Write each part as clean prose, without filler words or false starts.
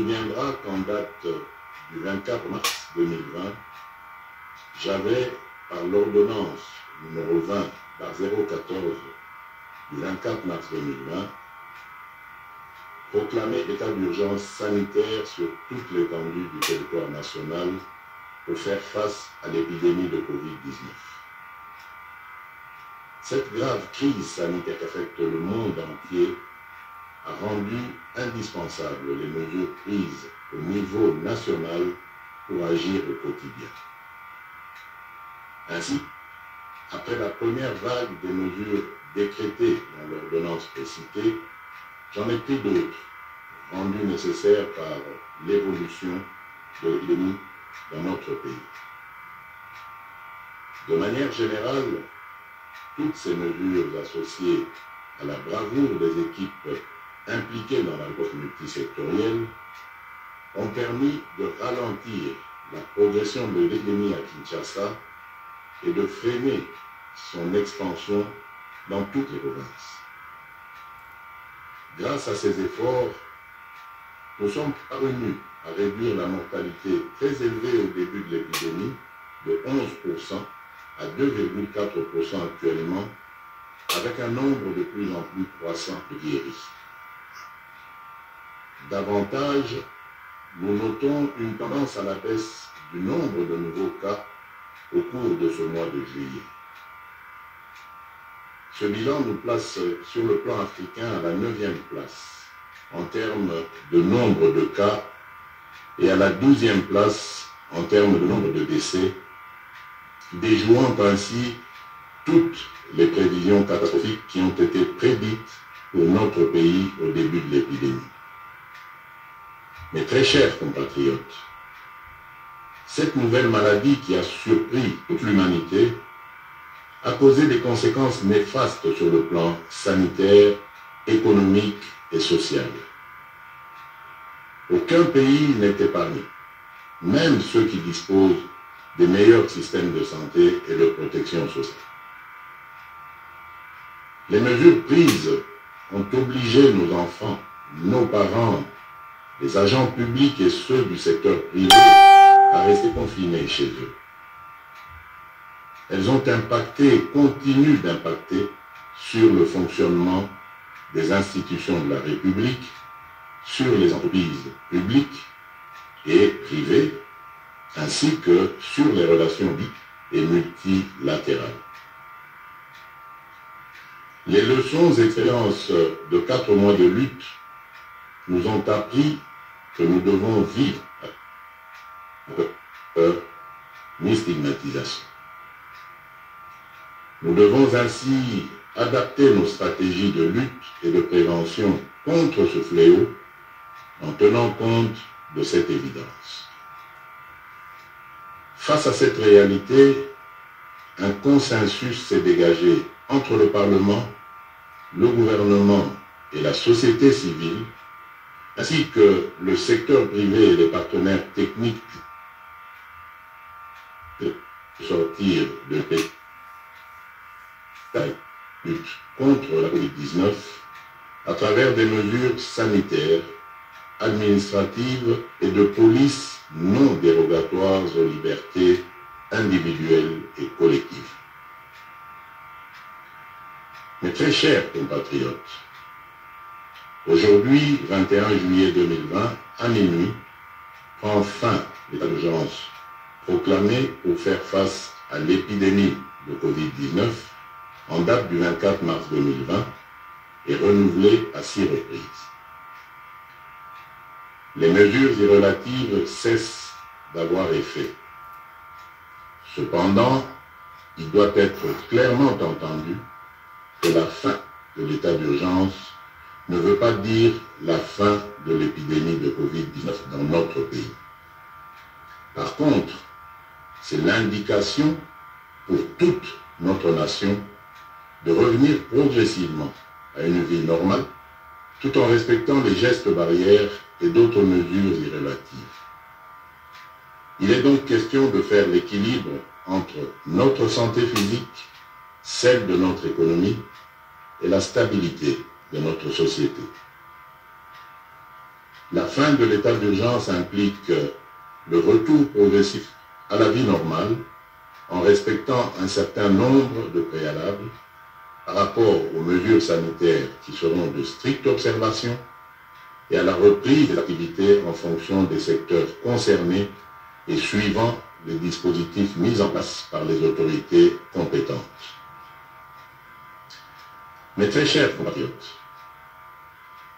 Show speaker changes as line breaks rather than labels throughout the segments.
souviendra qu'en date du 24 mars 2020, j'avais, par l'ordonnance numéro 20/014 du 24 mars 2020, proclamé l'état d'urgence sanitaire sur toute l'étendue du territoire national pour faire face à l'épidémie de Covid-19. Cette grave crise sanitaire qui affecte le monde entier a rendu indispensables les mesures prises au niveau national pour agir au quotidien. Ainsi, après la première vague des mesures décrétées dans l'ordonnance précitée, j'en ai pris d'autres, rendues nécessaires par l'évolution de l'épidémie dans notre pays. De manière générale, toutes ces mesures associées à la bravoure des équipes impliquées dans la riposte multisectorielle ont permis de ralentir la progression de l'épidémie à Kinshasa et de freiner son expansion dans toutes les provinces. Grâce à ces efforts, nous sommes parvenus à réduire la mortalité très élevée au début de l'épidémie de 11% à 2,4% actuellement, avec un nombre de plus en plus croissant de guéris. Davantage, nous notons une tendance à la baisse du nombre de nouveaux cas au cours de ce mois de juillet. Ce bilan nous place sur le plan africain à la 9e place en termes de nombre de cas et à la 12e place en termes de nombre de décès, déjouant ainsi toutes les prévisions catastrophiques qui ont été prédites pour notre pays au début de l'épidémie. Mes très chers compatriotes, cette nouvelle maladie qui a surpris toute l'humanité a causé des conséquences néfastes sur le plan sanitaire, économique et social. Aucun pays n'est épargné, même ceux qui disposent des meilleurs systèmes de santé et de protection sociale. Les mesures prises ont obligé nos enfants, nos parents, les agents publics et ceux du secteur privé à rester confinés chez eux. Elles ont impacté et continuent d'impacter sur le fonctionnement des institutions de la République, sur les entreprises publiques et privées, ainsi que sur les relations bi- et multilatérales. Les leçons et expériences de 4 mois de lutte nous ont appris que nous devons vivre avec peur ni stigmatisation. Nous devons ainsi adapter nos stratégies de lutte et de prévention contre ce fléau en tenant compte de cette évidence. Face à cette réalité, un consensus s'est dégagé entre le Parlement, le gouvernement et la société civile, ainsi que le secteur privé et les partenaires techniques de sortir de la lutte contre la Covid-19 à travers des mesures sanitaires, administratives et de police non dérogatoires aux libertés individuelles et collectives. Mes très chers compatriotes, aujourd'hui, 21 juillet 2020, à minuit, prend fin l'état d'urgence proclamé pour faire face à l'épidémie de Covid-19 en date du 24 mars 2020 et renouvelé à 6 reprises. Les mesures irrelatives cessent d'avoir effet. Cependant, il doit être clairement entendu que la fin de l'état d'urgence ne veut pas dire la fin de l'épidémie de Covid-19 dans notre pays. Par contre, c'est l'indication pour toute notre nation de revenir progressivement à une vie normale, tout en respectant les gestes barrières et d'autres mesures irrelatives. Il est donc question de faire l'équilibre entre notre santé physique, celle de notre économie et la stabilité de notre société. La fin de l'état d'urgence implique le retour progressif à la vie normale en respectant un certain nombre de préalables par rapport aux mesures sanitaires qui seront de stricte observation et à la reprise des activités en fonction des secteurs concernés et suivant les dispositifs mis en place par les autorités compétentes. Mes très chers compatriotes,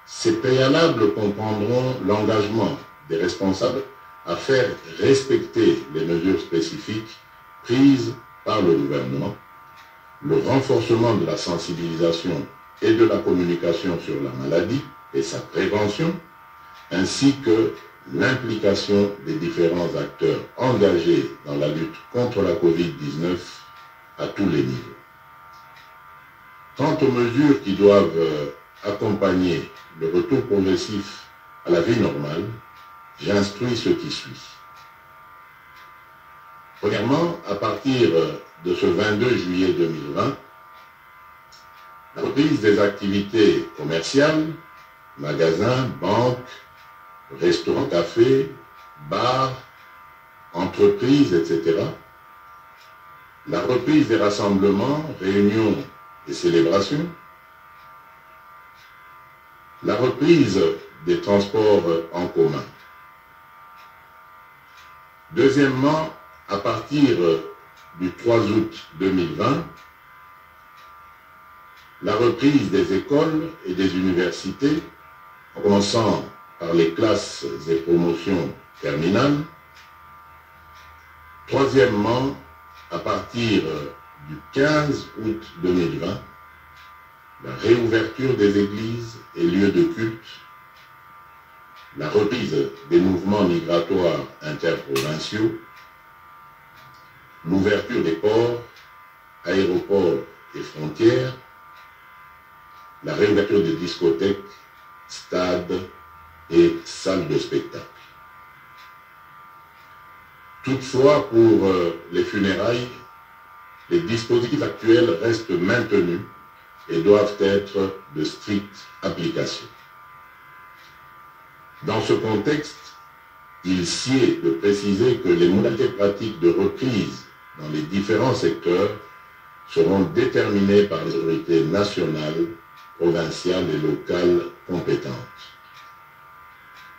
ces préalables comprendront l'engagement des responsables à faire respecter les mesures spécifiques prises par le gouvernement, le renforcement de la sensibilisation et de la communication sur la maladie et sa prévention, ainsi que l'implication des différents acteurs engagés dans la lutte contre la Covid-19 à tous les niveaux. Quant aux mesures qui doivent accompagner le retour progressif à la vie normale, j'instruis ce qui suit. Premièrement, à partir de ce 22 juillet 2020, la reprise des activités commerciales, magasins, banques, restaurants, cafés, bars, entreprises, etc. La reprise des rassemblements, réunions et célébrations. La reprise des transports en commun. Deuxièmement, à partir du 3 août 2020, la reprise des écoles et des universités, en commençant par les classes et promotions terminales. Troisièmement, à partir du 15 août 2020, la réouverture des églises et lieux de culte, la reprise des mouvements migratoires interprovinciaux, l'ouverture des ports, aéroports et frontières, la réouverture des discothèques, stades et salles de spectacle. Toutefois, pour les funérailles, les dispositifs actuels restent maintenus et doivent être de stricte application. Dans ce contexte, il sied de préciser que les modalités pratiques de reprise dans les différents secteurs seront déterminées par les autorités nationales, provinciales et locales compétentes.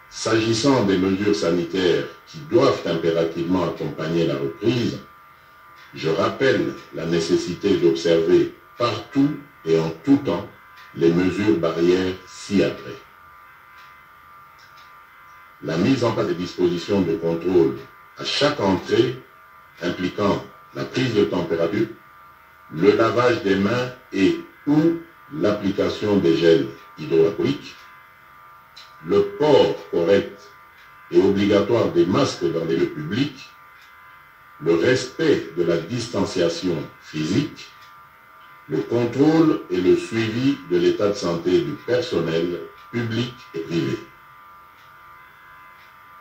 S'agissant des mesures sanitaires qui doivent impérativement accompagner la reprise, je rappelle la nécessité d'observer partout et en tout temps les mesures barrières ci-après. La mise en place des dispositions de contrôle à chaque entrée impliquant la prise de température, le lavage des mains et ou l'application des gels hydroalcooliques, le port correct et obligatoire des masques dans les lieux publics, le respect de la distanciation physique, le contrôle et le suivi de l'état de santé du personnel public et privé,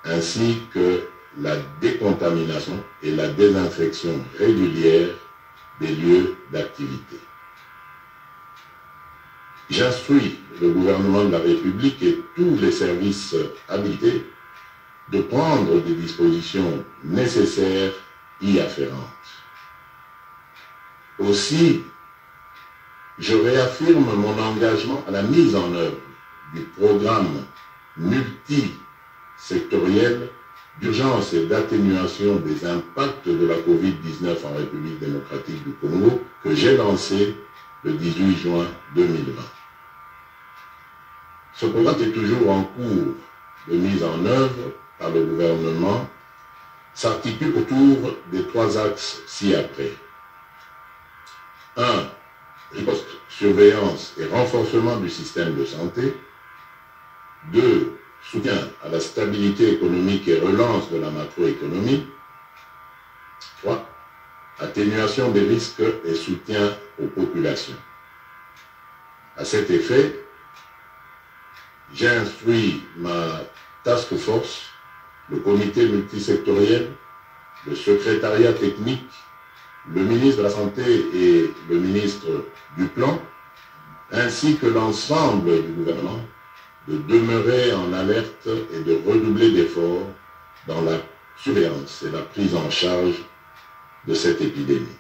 ainsi que la décontamination et la désinfection régulière des lieux d'activité. J'instruis le gouvernement de la République et tous les services habilités de prendre des dispositions nécessaires y afférentes. Aussi, je réaffirme mon engagement à la mise en œuvre du programme multisectoriel d'urgence et d'atténuation des impacts de la Covid-19 en République démocratique du Congo que j'ai lancé le 18 juin 2020. Ce programme est toujours en cours de mise en œuvre par le gouvernement, s'articule autour des 3 axes ci-après. 1. Riposte, surveillance et renforcement du système de santé. 2. Soutien à la stabilité économique et relance de la macroéconomie. 3. Atténuation des risques et soutien aux populations. À cet effet, j'ai instruit ma task force, le comité multisectoriel, le secrétariat technique, le ministre de la Santé et le ministre du Plan, ainsi que l'ensemble du gouvernement, de demeurer en alerte et de redoubler d'efforts dans la surveillance et la prise en charge de cette épidémie.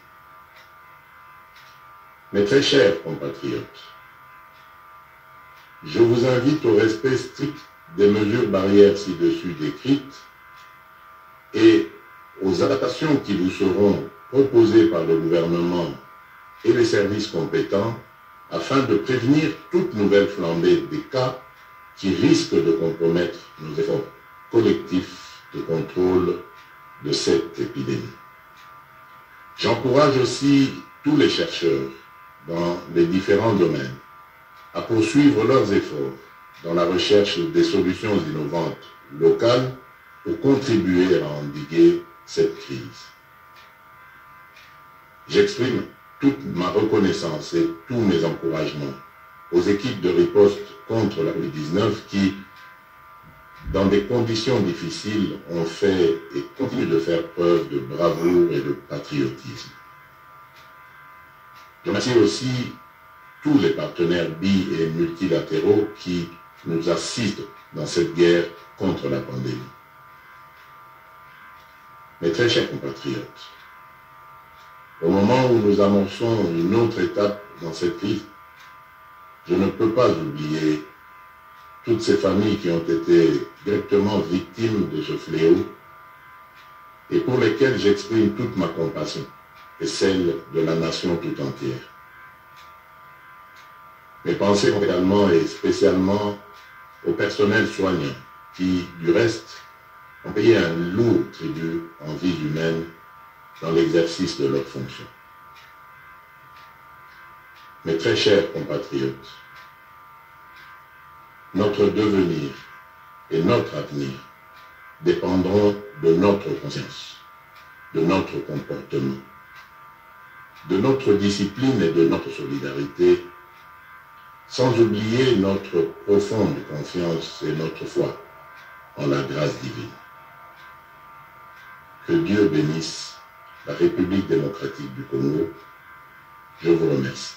Mes très chers compatriotes, je vous invite au respect strict des mesures barrières ci-dessus décrites et aux adaptations qui vous seront proposées par le gouvernement et les services compétents afin de prévenir toute nouvelle flambée des cas qui risquent de compromettre nos efforts collectifs de contrôle de cette épidémie. J'encourage aussi tous les chercheurs dans les différents domaines à poursuivre leurs efforts dans la recherche des solutions innovantes locales pour contribuer à endiguer cette crise. J'exprime toute ma reconnaissance et tous mes encouragements aux équipes de riposte contre la COVID-19 qui, dans des conditions difficiles, ont fait et continuent de faire preuve de bravoure et de patriotisme. Je remercie aussi tous les partenaires bi- et multilatéraux qui nous assistent dans cette guerre contre la pandémie. Mes très chers compatriotes, au moment où nous amorçons une autre étape dans cette crise, je ne peux pas oublier toutes ces familles qui ont été directement victimes de ce fléau et pour lesquelles j'exprime toute ma compassion et celle de la nation tout entière. Mes pensées vont également et spécialement au personnel soignant qui, du reste, ont payé un lourd tribut en vie humaine dans l'exercice de leurs fonctions. Mes très chers compatriotes, notre devenir et notre avenir dépendront de notre conscience, de notre comportement, de notre discipline et de notre solidarité, sans oublier notre profonde confiance et notre foi en la grâce divine. Que Dieu bénisse la République démocratique du Congo. Je vous remercie.